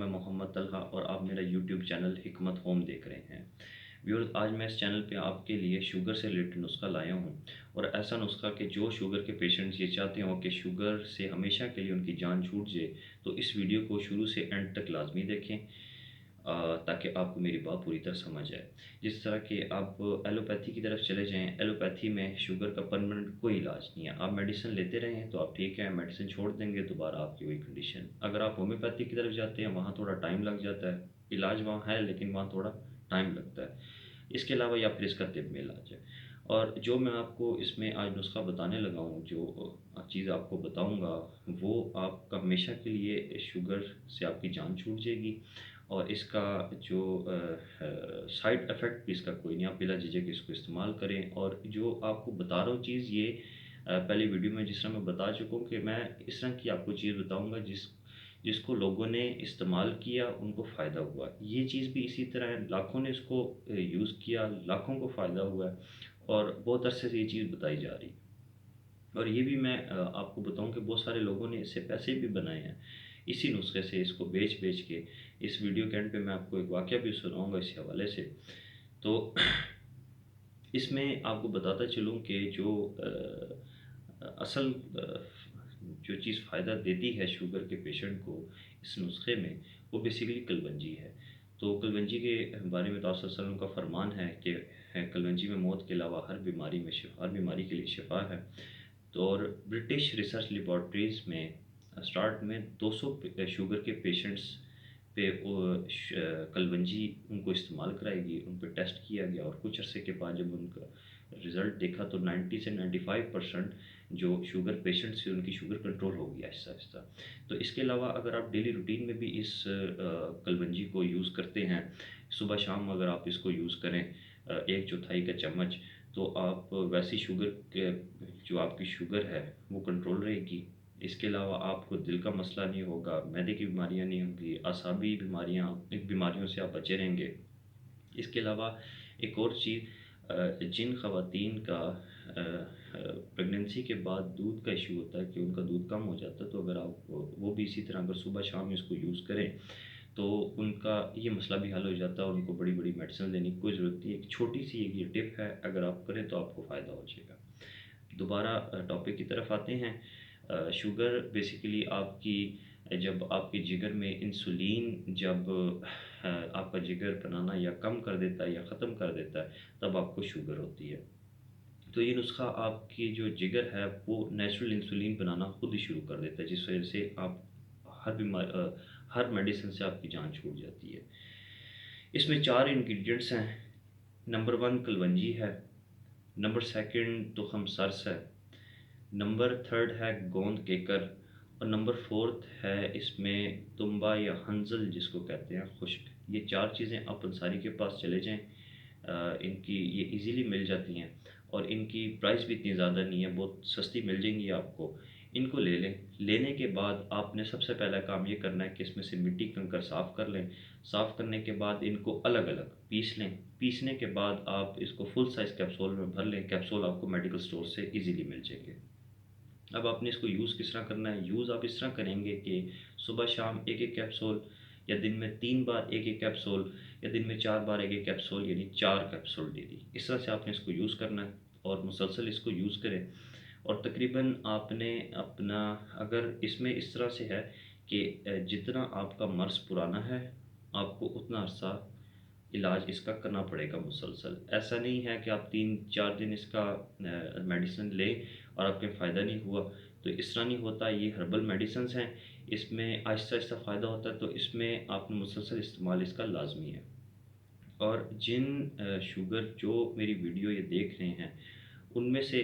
नाम है मोहम्मद तलहा और आप मेरा यूट्यूब चैनल हिकमत होम देख रहे हैं। व्यूअर्स, आज मैं इस चैनल पे आपके लिए शुगर से रिलेटेड नुस्खा लाया हूँ और ऐसा नुस्खा कि जो शुगर के पेशेंट्स ये चाहते हों कि शुगर से हमेशा के लिए उनकी जान छूट जाए, तो इस वीडियो को शुरू से एंड तक लाजमी देखें ताकि आपको मेरी बात पूरी तरह समझ आए। जिस तरह कि आप एलोपैथी की तरफ चले जाएँ, एलोपैथी में शुगर का परमानेंट कोई इलाज नहीं है। आप मेडिसिन लेते रहें तो आप ठीक है, मेडिसिन छोड़ देंगे दोबारा आपकी वही कंडीशन। अगर आप होम्योपैथी की तरफ जाते हैं, वहाँ थोड़ा टाइम लग जाता है, इलाज वहाँ है लेकिन वहाँ थोड़ा टाइम लगता है। इसके अलावा या फिर इसका तिब्बी इलाज है। और जो मैं आपको इसमें आज नुस्खा बताने लगा हूँ, जो चीज़ आपको बताऊँगा, वो आपका हमेशा के लिए शुगर से आपकी जान छूट जाएगी और इसका जो साइड इफ़ेक्ट भी इसका कोई नहीं, आप बिला झिझक इसको इस्तेमाल करें। और जो आपको बता रहा हूँ चीज़, ये पहली वीडियो में जिस तरह मैं बता चुका हूँ कि मैं इस तरह की आपको चीज़ बताऊँगा जिसको लोगों ने इस्तेमाल किया, उनको फ़ायदा हुआ। ये चीज़ भी इसी तरह है, लाखों ने इसको यूज़ किया, लाखों को फ़ायदा हुआ है और बहुत अरसे से ये चीज़ बताई जा रही है। और ये भी मैं आपको बताऊं कि बहुत सारे लोगों ने इससे पैसे भी बनाए हैं इसी नुस्खे से, इसको बेच के। इस वीडियो के एंड पे मैं आपको एक वाक़या भी सुनाऊंगा इस हवाले से। तो इसमें आपको बताता चलूं कि जो असल जो चीज़ फ़ायदा देती है शुगर के पेशेंट को इस नुस्खे में, वो बेसिकली कलवंजी है। तो कलवंजी के बारे में तो आप सल्लल्लाहु अलैहि वसल्लम का फरमान है कि कलवंजी में मौत के अलावा हर बीमारी के लिए शिफा है। तो और ब्रिटिश रिसर्च लेबॉर्ट्रीज़ में स्टार्ट में 200 शुगर के पेशेंट्स पे कलवंजी उनको इस्तेमाल कराई गई, उन पे टेस्ट किया गया और कुछ अरसे के बाद जब उनका रिज़ल्ट देखा तो 90 से 95% जो शुगर पेशेंट्स थे उनकी शुगर कंट्रोल हो गई आहिस्ता आहिस्ता। तो इसके अलावा अगर आप डेली रूटीन में भी इस कलवंजी को यूज़ करते हैं, सुबह शाम अगर आप इसको यूज़ करें 1/4 का चम्मच, तो आप वैसी शुगर के जो आपकी शुगर है वो कंट्रोल रहेगी। इसके अलावा आपको दिल का मसला नहीं होगा, मैदे की बीमारियां नहीं होंगी, असाबी बीमारियों से आप बचे रहेंगे। इसके अलावा एक और चीज़, जिन ख़वातीन का प्रेगनेंसी के बाद दूध का इशू होता है कि उनका दूध कम हो जाता है, तो अगर आप वो भी इसी तरह अगर सुबह शाम इसको यूज़ करें तो उनका ये मसला भी हल हो जाता है और उनको बड़ी बड़ी मेडिसिन लेने की कोई ज़रूरत नहीं है। एक छोटी सी एक ये टिप है, अगर आप करें तो आपको फ़ायदा हो जाएगा। दोबारा टॉपिक की तरफ आते हैं। शुगर बेसिकली आपकी जब आपके जिगर में इंसुलिन जब आपका जिगर बनाना या कम कर देता है या ख़त्म कर देता है, तब आपको शुगर होती है। तो ये नुस्खा आपकी जो जिगर है वो नेचुरल इंसुलिन बनाना खुद ही शुरू कर देता है, जिस वजह से आप हर मेडिसिन से आपकी जान छूट जाती है। इसमें 4 इंग्रेडिएंट्स हैं। नंबर 1 कलवंजी है, नंबर 2 तुखम सरस है, नंबर 3 है गोंद केकर और नंबर 4 है इसमें तुम्बा या हंजल जिसको कहते हैं खुश्क। ये 4 चीज़ें आप अंसारी के पास चले जाएं, इनकी ये इजीली मिल जाती हैं और इनकी प्राइस भी इतनी ज़्यादा नहीं है, बहुत सस्ती मिल जाएंगी आपको। इनको ले लें। लेने के बाद आपने सबसे पहला काम ये करना है कि इसमें से मिट्टी कंकड़ साफ़ कर लें। साफ़ करने के बाद इनको अलग अलग पीस लें। पीसने के बाद आप इसको फुल साइज़ कैप्सूल में भर लें। कैप्सूल आपको मेडिकल स्टोर से इजीली मिल जाएंगे। अब आपने इसको यूज़ किस तरह करना है? यूज़ आप इस तरह करेंगे कि सुबह शाम एक एक कैप्सूल, या दिन में 3 बार एक एक कैप्सूल, या दिन में 4 बार एक एक कैप्सूल, यानी 4 कैप्सूल डेली। इस तरह से आपने इसको यूज़ करना है और मुसलसल इसको यूज़ करें। और तकरीबन आपने अपना, अगर इसमें इस तरह से है कि जितना आपका मर्ज़ पुराना है, आपको उतना अरसा इलाज इसका करना पड़ेगा मुसलसल। ऐसा नहीं है कि आप 3-4 दिन इसका मेडिसिन लें और आपके फ़ायदा नहीं हुआ, तो इस तरह नहीं होता। ये हर्बल मेडिसिन्स हैं, इसमें आहिस्ता आहिस्ता फ़ायदा होता है, तो इसमें आपने मुसलसल इस्तेमाल इसका लाजमी है। और जिन शुगर जो मेरी वीडियो ये देख रहे हैं उनमें से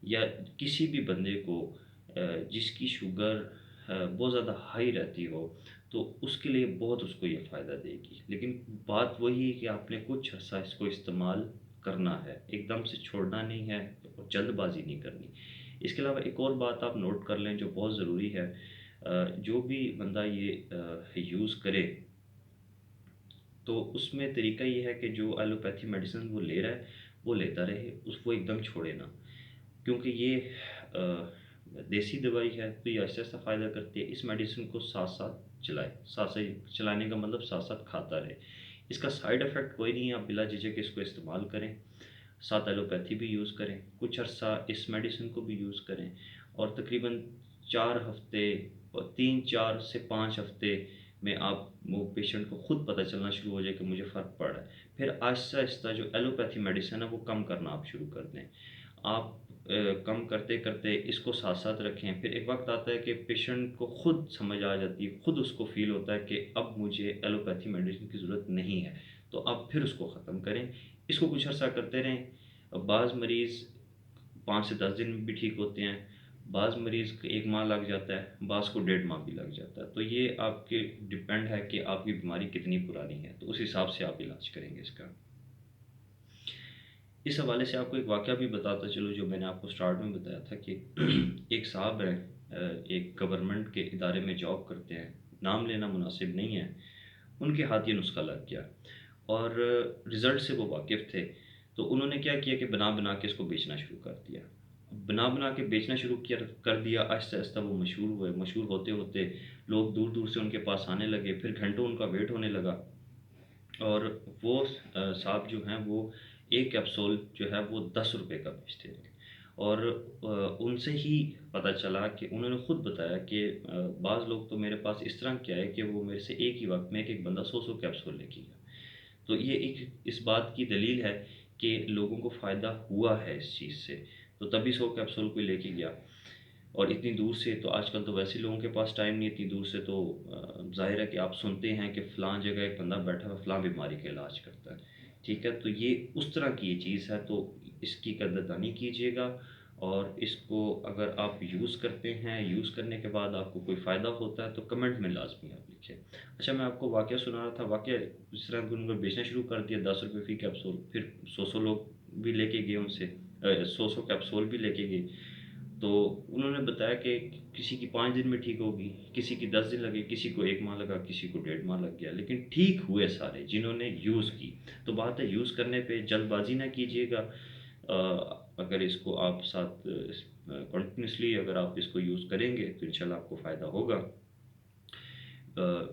या किसी भी बंदे को जिसकी शुगर बहुत ज़्यादा हाई रहती हो, तो उसके लिए बहुत उसको ये फ़ायदा देगी। लेकिन बात वही है कि आपने कुछ अर्सा इसको इस्तेमाल करना है, एकदम से छोड़ना नहीं है और जल्दबाजी नहीं करनी। इसके अलावा एक और बात आप नोट कर लें जो बहुत ज़रूरी है, जो भी बंदा ये यूज़ करे तो उसमें तरीका ये है कि जो एलोपैथी मेडिसिन वो ले रहा है वो लेता रहे, उसको एकदम छोड़े ना। क्योंकि ये देसी दवाई है तो ये आहिस्ता आहिस्ता फ़ायदा करती है। इस मेडिसिन को साथ साथ चलाए, साथ साथ चलाने का मतलब साथ साथ खाता रहे। इसका साइड इफ़ेक्ट कोई नहीं है, आप बिला झिझक इसको इस्तेमाल करें। साथ एलोपैथी भी यूज़ करें, कुछ अर्सा इस मेडिसिन को भी यूज़ करें, और तकरीबन 4 हफ़्ते, 3-4 से 5 हफ़्ते में आप वो पेशेंट को खुद पता चलना शुरू हो जाए कि मुझे फ़र्क पड़ रहा है। फिर आहिस्ता-आहिस्ता जो एलोपैथी मेडिसिन है वो कम करना आप शुरू कर दें। आप कम करते-करते इसको साथ-साथ रखें, फिर एक वक़्त आता है कि पेशेंट को खुद समझ आ जाती है, खुद उसको फ़ील होता है कि अब मुझे एलोपैथी मेडिसिन की ज़रूरत नहीं है, तो आप फिर उसको ख़त्म करें। इसको कुछ अर्सा करते रहें। बाज़ मरीज़ 5 से 10 दिन में भी ठीक होते हैं, बाज़ मरीज़ को 1 माह लग जाता है, बाज़ को 1.5 माह भी लग जाता है। तो ये आपके डिपेंड है कि आपकी बीमारी कितनी पुरानी है, तो उस हिसाब से आप इलाज करेंगे इसका। इस हवाले से आपको एक वाक़या भी बताता चलूँ, जो मैंने आपको स्टार्ट में बताया था कि एक साहब हैं, एक गवर्नमेंट के इदारे में जॉब करते हैं, नाम लेना मुनासिब नहीं है। उनके हाथ ये नुस्ख़ा लग गया और रिज़ल्ट से वो वाकिफ़ थे। तो उन्होंने क्या किया कि बना-बना के इसको बेचना शुरू कर दिया। बना-बना के बेचना शुरू किया कर दिया, आहिस्ता-आहिस्ता वो मशहूर हुए। मशहूर होते-होते लोग दूर-दूर से उनके पास आने लगे, फिर घंटों उनका वेट होने लगा। और वो साहब जो हैं वो एक कैप्सूल जो है वो ₹10 का बेचते थे। और उनसे ही पता चला कि उन्होंने खुद बताया कि बाज़ लोग तो मेरे पास इस तरह के आए कि वो मेरे से एक ही वक़्त में एक-एक बंदा 100-100 कैप्सूल लेके गया। तो ये एक इस बात की दलील है कि लोगों को फ़ायदा हुआ है इस चीज़ से, तो तभी 100 कैप्सूल कोई लेके गया। और इतनी दूर से तो आजकल तो वैसे ही लोगों के पास टाइम नहीं है, इतनी दूर से तो ज़ाहिर है कि आप सुनते हैं कि फ़लाँ जगह एक बंदा बैठा हुआ फ़लाँ बीमारी का इलाज करता है, ठीक है? तो ये उस तरह की ये चीज़ है, तो इसकी कदरदानी कीजिएगा। और इसको अगर आप यूज़ करते हैं, यूज़ करने के बाद आपको कोई फ़ायदा होता है तो कमेंट में लाज़मी आप लिखें। अच्छा, मैं आपको वाक़या सुना रहा था, वाक़या जिस तरह उन्होंने बेचना शुरू कर दिया ₹10 फ़ी कैप्सूल, फिर 100-100 लोग भी लेके गए उनसे, 100-100 कैप्सूल भी लेके गए। तो उन्होंने बताया कि किसी की 5 दिन में ठीक होगी, किसी की 10 दिन लगे, किसी को 1 माह लगा, किसी को 1.5 माह लग गया, लेकिन ठीक हुए सारे जिन्होंने यूज़ की। तो बात है, यूज़ करने पे जल्दबाज़ी ना कीजिएगा। अगर इसको आप साथ कंटिन्यूअसली अगर आप इसको यूज़ करेंगे तो इंशाल्लाह आपको फ़ायदा होगा।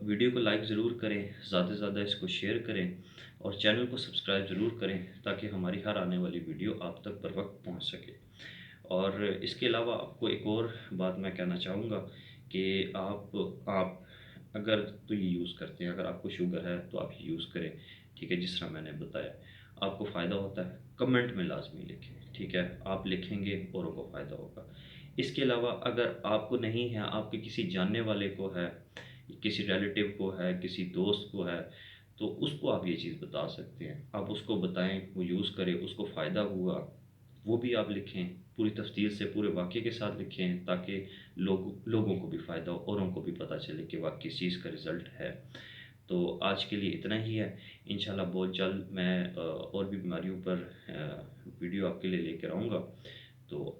वीडियो को लाइक ज़रूर करें, ज़्यादा से ज़्यादा इसको शेयर करें, और चैनल को सब्सक्राइब ज़रूर करें ताकि हमारी हर आने वाली वीडियो आप तक बर वक्त पहुँच सके। और इसके अलावा आपको एक और बात मैं कहना चाहूँगा कि आप अगर तो ये यूज़ करते हैं, अगर आपको शुगर है तो आप ये यूज़ करें, ठीक है? जिस तरह मैंने बताया, आपको फ़ायदा होता है, कमेंट में लाज़मी लिखें, ठीक है? आप लिखेंगे, औरों को फ़ायदा होगा। इसके अलावा अगर आपको नहीं है, आपके किसी जानने वाले को है, किसी रिलेटिव को है, किसी दोस्त को है, तो उसको आप ये चीज़ बता सकते हैं। आप उसको बताएँ, वो यूज़ करे, उसको फ़ायदा हुआ, वो भी आप लिखें, पूरी तफ़सील से, पूरे वाक़ये के साथ लिखें ताकि लोगों को भी फ़ायदा हो, औरों को भी पता चले कि वाक़ई इस चीज़ का रिज़ल्ट है। तो आज के लिए इतना ही है। इंशाल्लाह बहुत जल्द मैं और भी बीमारियों पर वीडियो आपके लिए लेकर आऊँगा। तो